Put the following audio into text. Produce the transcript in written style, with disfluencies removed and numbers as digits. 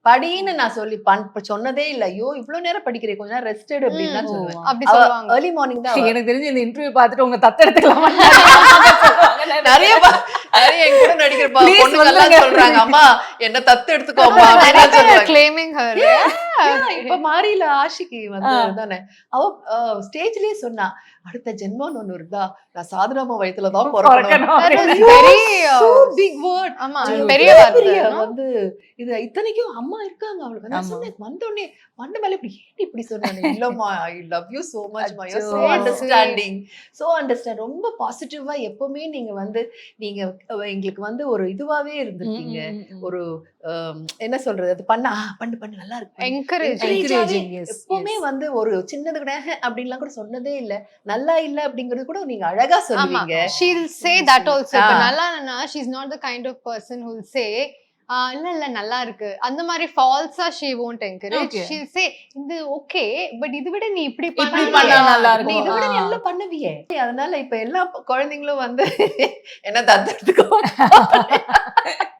படின்னு நான் சொல்லி சொன்னதே இல்ல. ஐயோ இவ்ளோ நேரம் படிக்கிறேன், கொஞ்ச நேரம் ரெஸ்ட் எடு அப்படின்னு தான் சொல்லுவேன். அப்படி சொல்லுவாங்க. ஏர்லி மார்னிங் தான் எனக்கு தெரிஞ்சு இந்த இன்டர்வியூ பார்த்துட்டு உங்க தத்து எடுத்துக்கலாமா நிறைய நிறைய என் கூட நடிக்கிற Please பொண்ணுங்க எல்லாம் சொல்லுங்க. சொல்றாங்க, அம்மா என்ன தத்து எடுத்துக்கோமா நிறைய அப்படின்னு பேர் சொல்றாங்க. claiming her. இப்ப மாறில ஆஷிக்கு வந்து தானே அவ ஸ்டேஜ்லயே சொன்னா, அடுத்த ஜென்மம்னு ஒண்ணு இருந்தா நான் சாதனாமா வயித்துல தான் பிறக்கணும். That was ஐயோ, very, so big word. ஆமா, அது பெரிய எவ்வளவு வார்த்தை, பெரிய no? வந்து இது இத்தனைக்கும் அம்மா இருக்காங்க அவளுக்கு. நான் ஆமா. சொன்னேன் வந்தோடனே மண்ட மேல இப்படி ஏன் இப்படி சொன்னானே, இல்லம்மா I love you so much மா, யூ சோ அச்சோ. Understanding, so understand. ரொம்ப பாசிட்டிவா எப்பவுமே நீங்க வந்து நீங்க எங்களுக்கு வந்து ஒரு இதுவாவே இருந்திருக்கீங்க. ஒரு என்ன சொல்றது, அது பண்ணா பண்ணு பண்ணு நல்லா இருக்கு Encourage. Encouraging, yes, எப்பவுமே yes. வந்து ஒரு சின்னது கூட அப்படின்லாம் கூட சொன்னதே இல்ல. நல்லா இல்ல அப்படிங்கறது கூட நீங்க அழகா ஆமா, சொல்லுவீங்க. she'll say that also. இப்ப ஆ. நல்லா இல்லைன்னா she's not the kind of person who'll say இல்ல இல்ல நல்லா இருக்கு அந்த மாதிரி ஃபால்ஸா she won't encourage. Okay. She'll say இது ஓகே பட் இது விட நீ இப்படி இப்படி பண்ணா பண்ணா நல்லா நீ இருக்கும். இதை விட நீ நல்லா பண்ணுவியே. அதனால இப்ப எல்லா குழந்தைங்களும் வந்து என்ன தத்தெடுத்துக்கோ